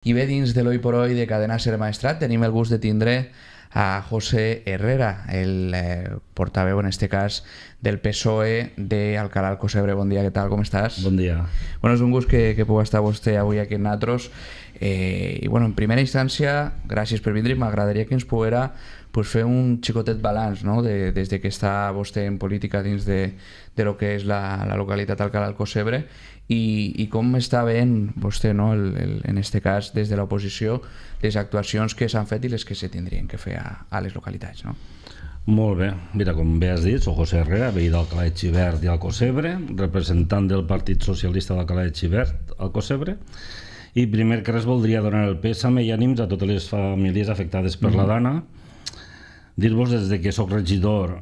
I bé, dins de l'Hoy por Hoy de Cadena Ser Maestrat tenim el gust de tindre a José Herrera, el portaveu en este cas del PSOE de Alcalá Alcocebre. Bon dia, què tal, com estàs? Bon dia. Bueno, és un gust que pugui estar vostè avui aquí amb nosaltres. I bueno, en primera instància, gràcies per vindre. M'agradaria que ens poguera fer un xicotet balanç, no? Des de que està vostè en política dins de lo que és la localitat Alcalá Alcocebre i com està veient vostè, no? En este cas, des de l'oposició, les actuacions que s'han fet i les que se tindrien que fer a les localitats, no? Molt bé. Mira, com bé has dit, soc José Herrera, veí d'Alcalá de Xivert i Alcocebre, representant del Partit Socialista d'Alcalá de Xivert, Alcocebre, i primer que res voldria donar el pèsame i ànims a totes les famílies afectades per la Dana. Dir-vos des de que soc regidor,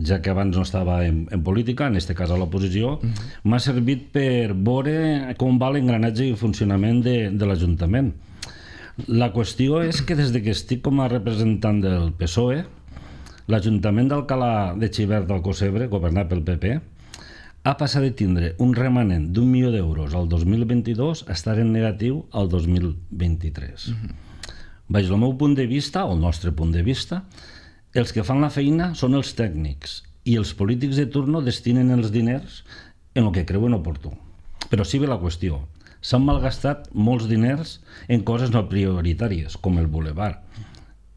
ja que abans no estava en política, en este cas a l'oposició, m'ha servit per veure com va l'engranatge i el funcionament de l'Ajuntament. La qüestió és que des de que estic com a representant del PSOE, l'Ajuntament d'Alcalá de Xivert d'Alcocebre, governat pel PP, ha passat de tindre un remanent d'1 milió d'euros al 2022 a estar en negatiu al 2023. Baix el meu punt de vista, o el nostre punt de vista, els que fan la feina són els tècnics i els polítics de turno destinen els diners en el que creuen oportú. Però sí ve la qüestió. S'han malgastat molts diners en coses no prioritàries, com el bulevard.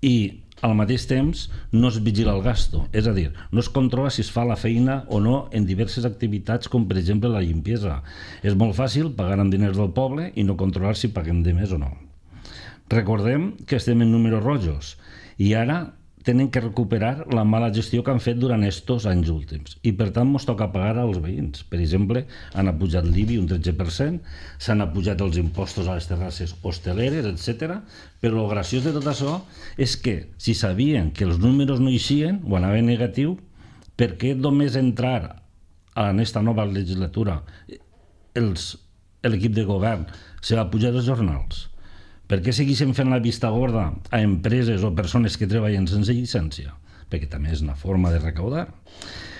I al mateix temps no es vigila el gasto, és a dir, no es controla si es fa la feina o no en diverses activitats com per exemple la limpiesa. És molt fàcil pagar amb diners del poble i no controlar si paguem de més o no. Recordem que estem en números rojos i ara tenen que recuperar la mala gestió que han fet durant estos anys últims i per tant ens toca pagar als veïns. Per exemple, han apujat l'IBI un 13%, s'han apujat els impostos a les terrasses hosteleres, etc. Però el graciós de tot això és que si sabien que els números no eixien o anaven negatiu, per què només entrar en esta nova legislatura l'equip de govern se va pujar els jornals? Per què segueixen fent la vista gorda a empreses o persones que treballen sense llicència? Perquè també és una forma de recaudar.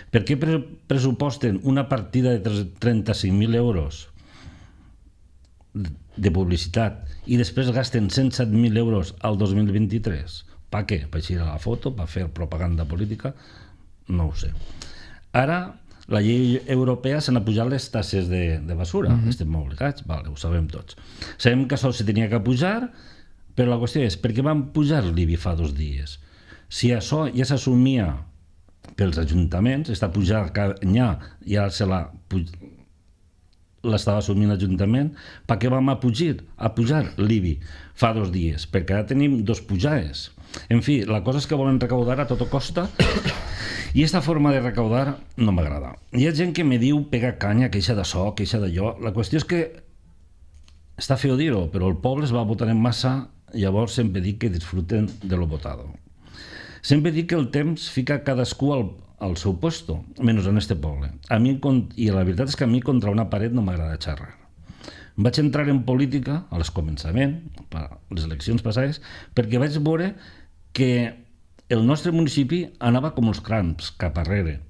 Per què pressuposten una partida de 35.000 euros de publicitat i després gasten 107.000 euros al 2023? Per què? Per eixir a la foto? Per fer propaganda política? No ho sé. Ara, la llei europea s'han apujat les taxes de basura. Estem obligats, vale, ho sabem tots. Sabem que això se tenia que pujar, però la qüestió és per què van pujar l'IBI fa 2 dies? Si això ja s'assumia pels ajuntaments, està pujat ja i ara l'estava assumint l'Ajuntament, per què vam pujar l'IBI fa 2 dies? Perquè ara tenim 2 pujades. En fi, la cosa és que volen recaudar a tota costa i aquesta forma de recaudar no m'agrada. Hi ha gent que me diu pega canya, queixa d'això, queixa d'allò. La qüestió és que està feo dir-ho, però el poble es va votar en massa, llavors sempre dic que disfruten de lo votado. Sempre dic que el temps fica cadascú al seu puesto, menys en este poble. I la veritat és que a mi contra una paret no m'agrada xerrar. Vaig entrar en política al començament, a les eleccions passades, perquè vaig veure que el nostre municipi anava com els cramps, cap arrere.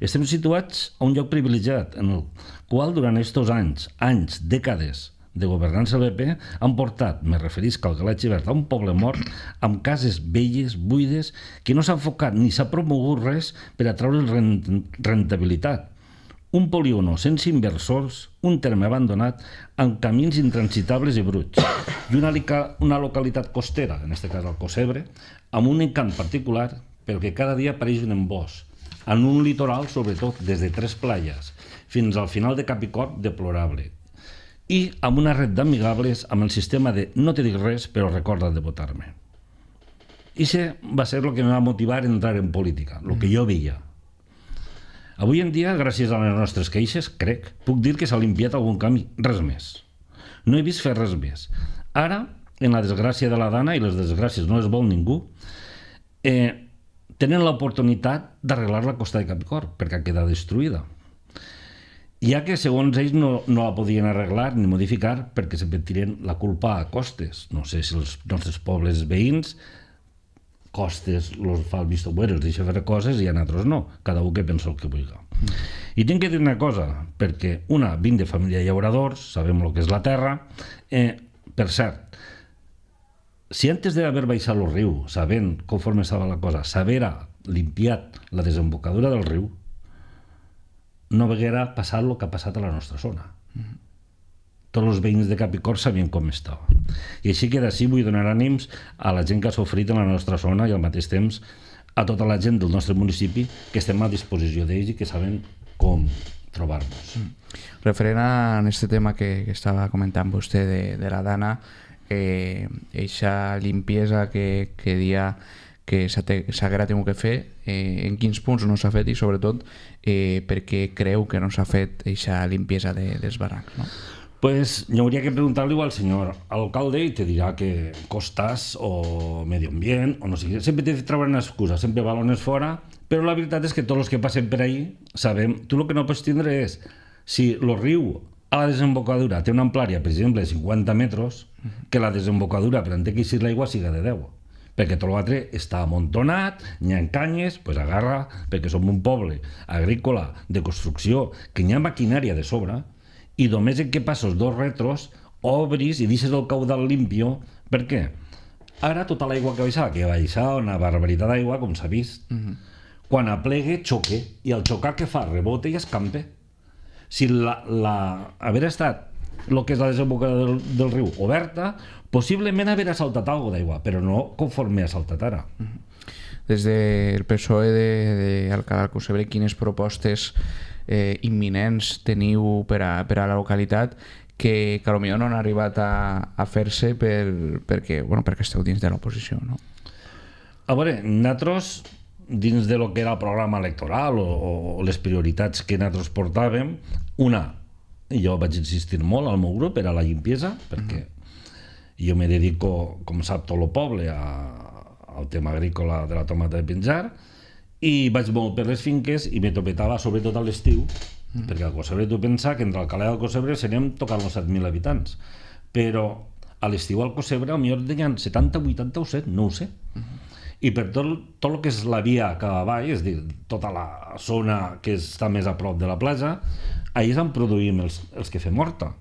Estem situats a un lloc privilegiat, en el qual durant aquests anys, dècades de governança del PP, han portat, me referís que Alcalá de Xivert, a un poble mort, amb cases velles, buides, que no s'ha enfocat ni s'ha promogut res per atraure rentabilitat. Un polígono sense inversors, un terme abandonat, amb camins intransitables i bruts, i una localitat costera, en aquest cas Alcocebre, amb un encant particular, però que cada dia apareix un embòs, en un litoral, sobretot, des de 3 playes, fins al final de Capicorb, deplorable, i amb una red d'amigables amb el sistema de no te dic res, però recorda't de votar-me. I això va ser el que em va motivar a entrar en política, el que jo veia. Avui en dia, gràcies a les nostres queixes, crec, puc dir que s'ha limpiat algun camí, res més. No he vist fer res més. Ara, en la desgràcia de la Dana, i les desgràcies no les vol ningú, tenen l'oportunitat d'arreglar la costa de Capicorb, perquè ha quedat destruïda. Ja que, segons ells, no la podien arreglar ni modificar perquè sempre tiren la culpa a Costes. No sé si els nostres pobles veïns Costes los fa el visto bueno, els deixa fer coses i a nosaltres no, cada un que pensa el que vulgui. I tinc que dir una cosa, perquè vinc de família de llauradors, sabem el que és la terra, Per cert, si antes d'haver baixat el riu, sabent conforme estava la cosa, s'haguera limpiat la desembocadura del riu, no haguera passat el que ha passat a la nostra zona. Tots els veïns de Capicor sabien com estava. I així que d'ací vull donar ànims a la gent que ha sofrit en la nostra zona i al mateix temps a tota la gent del nostre municipi que estem a disposició d'ells i que saben com trobar-nos. Referent a aquest tema que estava comentant vostè de la Dana, eixa limpiesa que dia que s'haguera tingut que fer, en quins punts no s'ha fet i sobretot per què creu que no s'ha fet eixa limpiesa dels barrancs, no? Pues yo habría que preguntarle al señor alcalde y te dirá que costas o medio ambiente o no sé qué. Siempre te trauen una excusa, siempre balones fuera, pero la verdad es que todos los que pasen por ahí saben, tú lo que no puedes tener es, si el riu a la desembocadura té una amplària, per exemple, de 50 metres, que la desembocadura per on té que eixir l'aigua siga de 10. Perquè tot l'altre està amuntonat, n'hi ha canyes, pues agarra, perquè som un poble agrícola de construcció, que n'hi ha maquinària de sobre, i només en què passes 2 retros, obris i deixes el caudal limpio. Per què? Ara tota l'aigua que baixa una barbaritat d'aigua, com s'ha vist. Quan aplegue, xoque, i al xocar què fa? Rebota i escampa. Si haver estat el que és la desembocadura del riu oberta, possiblement haver saltat alguna d'aigua, però no conforme ha saltat ara. Des del PSOE d'Alcalá Alcocebre, quines propostes imminents teniu per a la localitat que potser no han arribat a fer-se perquè esteu dins de l'oposició, no? A veure, nosaltres, dins de lo que era el programa electoral o les prioritats que nosaltres portàvem, jo vaig insistir molt al meu grup, era la limpiesa, perquè jo me dedico, com sap tot el poble, al tema agrícola de la tomata de penjar, i vaig molt per les finques i me topetava sobretot a l'estiu, perquè al Alcocebre tu pensa que entre Alcalá i Alcocebre seríem tocant els 7.000 habitants, però a l'estiu al Alcocebre potser deien 70, 80 o 100, no ho sé. I per tot el que és la via que va avall, és a dir, tota la zona que està més a prop de la plaça, allà és on produïm els que fem horta.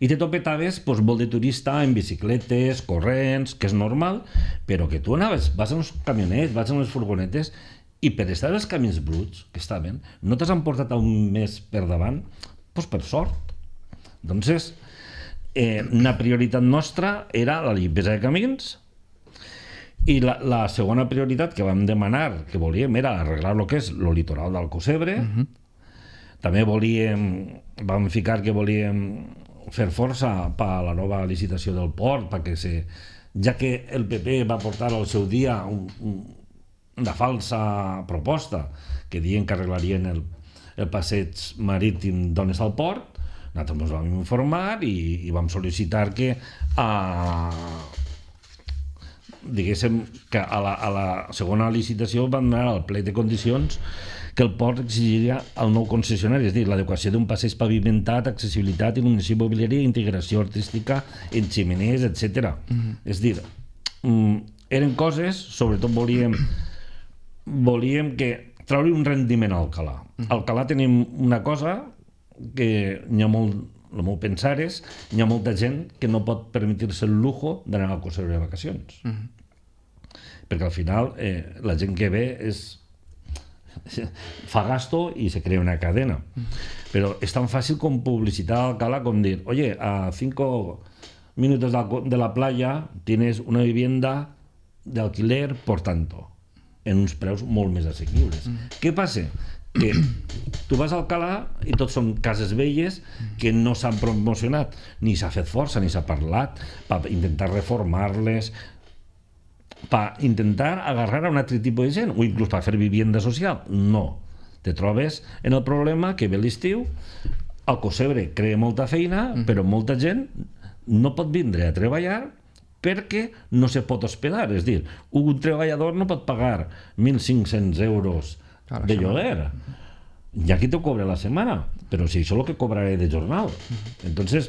I te topetaves molt de turista en bicicletes, corrents, que és normal, però que tu anaves, vas en els camionets, vas en les furgonetes, i per estar als camins bruts, que estaven, no t'has emportat un mes per davant, doncs per sort. Doncs una prioritat nostra era la limpiesa de camins, i la segona prioritat que vam demanar, que volíem, era arreglar el que és el litoral d'Alcocebre. També vam ficar que volíem fer força per a la nova licitació del port, perquè ja que el PP va portar al seu dia una falsa proposta que diuen que arreglarien el passeig marítim d'on és el port, nosaltres ens vam informar i vam sol·licitar que diguéssim que a la segona licitació van donar el plec de condicions que el port exigiria al nou concessionari, és a dir, l'adequació d'un passeig pavimentat, accessibilitat, il·luminació mobiliària, integració artística en ximeners, etc. És a dir, eren coses, sobretot volíem que treure un rendiment a Alcalá. A Alcalá tenim una cosa que n'hi ha molt, el meu pensar és, n'hi ha molta gent que no pot permetir-se el lujo d'anar a Alcocebre de vacacions. Perquè al final la gent que ve fa gasto i se crea una cadena. Però és tan fàcil com publicitar a Alcalá com dir, oye, a 5 minutos de la playa tienes una vivienda de alquiler por tanto, en uns preus molt més assequibles. Què passa? Que tu vas a Alcalá i tots són cases velles que no s'han promocionat, ni s'ha fet força, ni s'ha parlat per intentar reformar-les, per intentar agarrar a un altre tipus de gent, o inclús per fer vivienda social. No. Te trobes en el problema que ve l'estiu, Alcocebre crea molta feina, però molta gent no pot vindre a treballar perquè no se pot hospedar. És a dir, un treballador no pot pagar 1.500 euros de lloguer. Hi ha qui te cobra la setmana, però si això és el que cobraré de jornal. Entonces,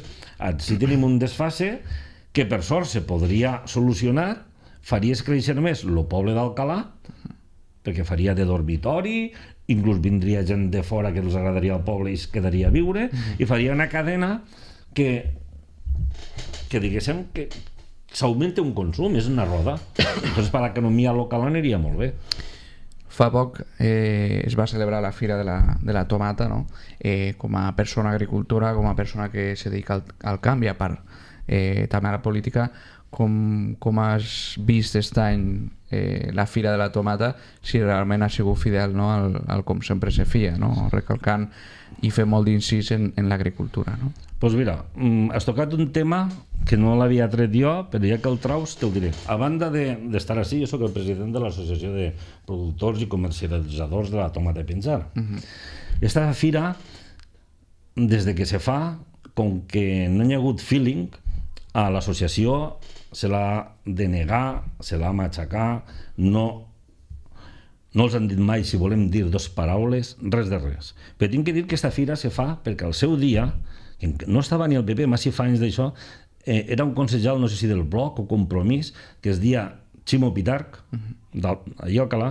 si tenim un desfase que per sort se podria solucionar, faries créixer més el poble d'Alcalá, perquè faria de dormitori, inclús vindria gent de fora que els agradaria al poble i es quedaria a viure, i faria una cadena que que diguéssim que s'augmenta un consum, és una roda. Entonces per l'economia local aniria molt bé. Fa poc es va celebrar la Fira de la Tomata, no? Com a persona agricultora, com a persona que se dedica al canvi, a part també a la política, com has vist aquest any la Fira de la Tomata, si realment ha sigut fidel, no? al com sempre se fia, no? Recalcant i fer molt d'incís en l'agricultura, no? Doncs mira, has tocat un tema que no l'havia tret jo, però ja que el traus te'l diré. A banda d'estar així, jo soc el president de l'Associació de Productors i Comercialitzadors de la Tomata de Pinjar. Esta fira, des de que se fa, com que no hi ha hagut feeling, a l'associació se l'ha de negar, se l'ha matxacar, no els han dit mai, si volem dir dos paraules, res de res. Però tinc que dir que aquesta fira se fa perquè al seu dia, no estava ni el PP, massi fa anys d'això, era un concejal, no sé si del Bloc o Compromís, que es deia Ximo Pitarch, allà al Calà.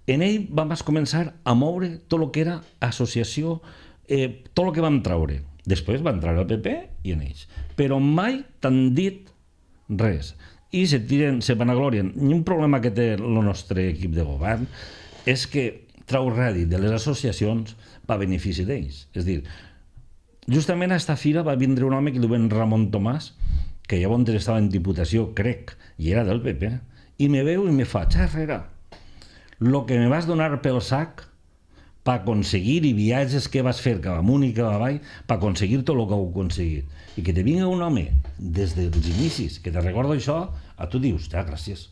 En ell vam començar a moure tot el que era associació, tot el que vam traure. Després va entrar el PP i en ells. Però mai t'han dit res. I se vanaglorien. I un problema que té el nostre equip de govern és que trau rèdit de les associacions per benefici d'ells. És a dir, justament a aquesta fira va vindre un home que diuen Ramon Tomàs, que llavors estava en Diputació, crec, i era del PP, i me veu i me fa, xarrera, lo que me vas donar pel sac per aconseguir i viatges que vas fer cap amunt i cap avall per aconseguir tot el que heu aconseguit. I que te vinga un home des dels inicis, que te recordo això, a tu dius, ja, gràcies.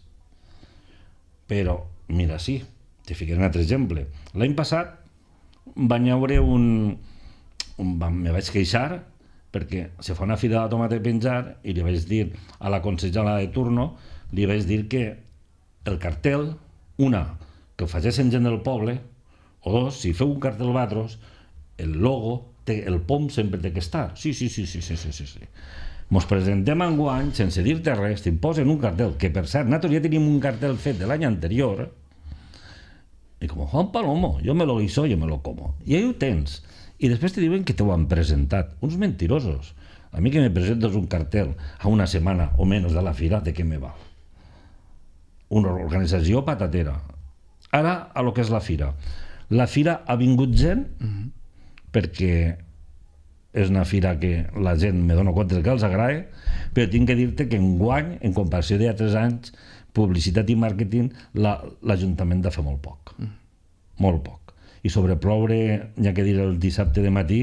Però, mira, sí, te ficaré un altre exemple. L'any passat van haure me vaig queixar perquè se fa una fira de tomata de penjar i li vaig dir a la consellera de turno, li vaig dir que el cartel, una, que ho facessin gent del poble, o dos, si feu un cartel vosaltres, el logo, el pom sempre té que estar. Sí. Mos presentem enguany, sense dir-te res, t'imposen un cartel, que per cert, nosaltres ja tenim un cartel fet de l'any anterior, i com Juan Palomo, yo me lo guiso, yo me lo como. I ahí ho tens. I després te diuen que t'ho han presentat. Uns mentirosos. A mi que me presentes un cartel a una setmana o menys de la fira, de què me va? Una organització patatera. Ara, a lo que és la fira. La fira ha vingut gent perquè és una fira que la gent me dona compte que els agrada, però tinc que dir-te que enguany, en comparació d'altres anys, publicitat i màrqueting, l'Ajuntament ha de fer molt poc. Molt poc. I sobre ploure, ja que dir el dissabte de matí,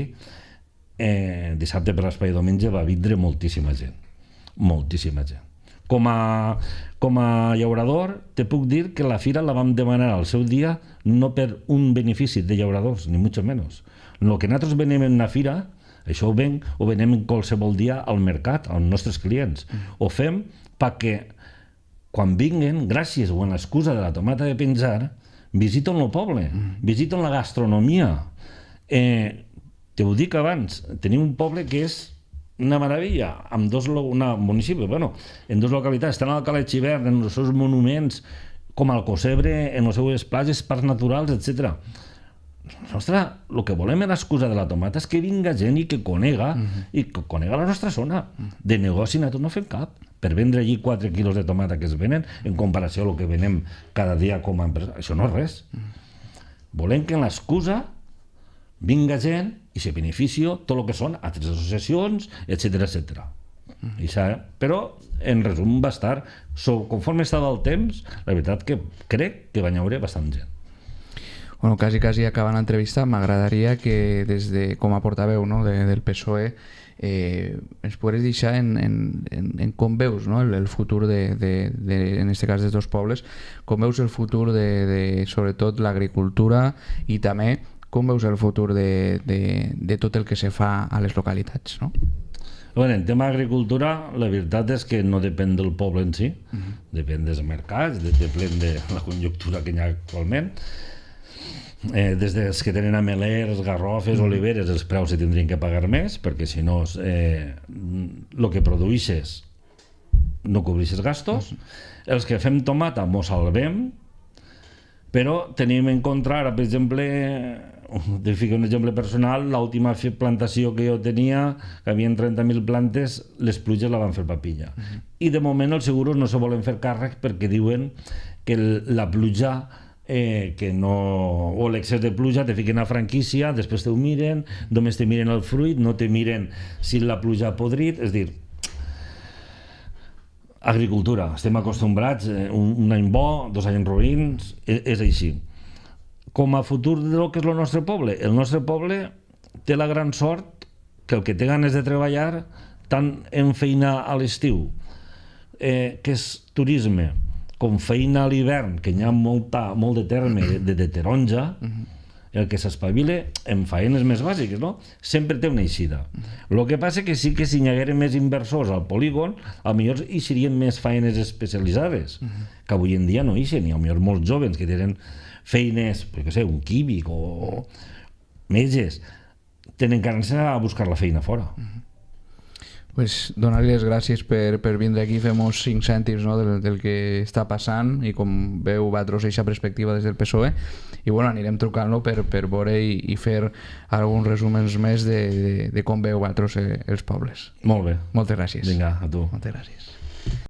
dissabte per l'espai diumenge va vindre moltíssima gent. Moltíssima gent. Com a llaurador, te puc dir que la fira la vam demanar al seu dia no per un benefici de llauradors, ni mucho menos. El que nosaltres venem en una fira, això ho venem en qualsevol dia al mercat, als nostres clients. Ho fem perquè quan vinguen, gràcies o en l'excusa de la tomata de penjar, visiten el poble, visiten la gastronomia. Te ho dic abans, tenim un poble que és una meravella, amb un municipi, en dues localitats, estan al Cala de Xivert, en els seus monuments, com al Cosebre, en les seues platges, parcs naturals, etc. Nosaltres, el que volem en l'excusa de la tomata és que vinga gent i que conega la nostra zona. De negoci nosaltres no fem cap. Per vendre allí 4 quilos de tomata que es venen, en comparació amb el que venem cada dia com a empresa, això no és res. Volem que en l'excusa vinga gent i se beneficia tot el que són altres associacions, etc. Però, en resum, va estar, conforme estava el temps, la veritat que crec que va haver bastant gent. Bueno, quasi acabant l'entrevista, m'agradaria que des de, com a portaveu, no, del PSOE, ens podries deixar en com veus, no, el futur en aquest cas dels dos pobles, com veus el futur de sobretot l'agricultura i també com veus el futur de tot el que se fa a les localitats, no? Bueno, en tema d'agricultura, la veritat és que no depèn del poble en si, depèn dels mercats, depèn de la conjuntura que hi ha actualment. Des dels que tenen amelers, garrofes, oliveres, els preus se tindrien que pagar més, perquè si no el que produeixes no cobreixes gastos. Els que fem tomata mos salvem, Però tenim en contra, ara, per exemple, te fico un exemple personal, l'última plantació que jo tenia, que havia 30.000 plantes, les pluges la van fer papilla. I de moment els seguros no se volen fer càrrec perquè diuen que la pluja que no, o l'excés de pluja te fiquen a franquícia, després te ho miren, només te miren el fruit, no te miren si la pluja ha podrit, és dir, agricultura, estem acostumbrats, un any bo, 2 anys roïns, és així. Com a futur del que és el nostre poble té la gran sort que el que té ganes de treballar, tant en feina a l'estiu, que és turisme, com feina a l'hivern, que hi ha molt de terme de taronja, el que s'espavile en faenes més bàsiques, no? Sempre té una eixida. El que passa que sí que si hi hagueren més inversors al polígon, potser hi serien més faenes especialitzades, que avui en dia no hi eixen, i potser molts joves que tenen feines, per què sé, un químic o metges, tenen que anar a buscar la feina fora. Pues donar-li les gràcies per vindre aquí, fem-nos 5 cèntims, no, del que està passant, i com veu vosaltres aquesta perspectiva des del PSOE, i bueno, anirem trucant-lo per veure i fer alguns resumens més de com veu vosaltres els pobles. Molt bé. Moltes gràcies. Vinga, a tu. Moltes gràcies.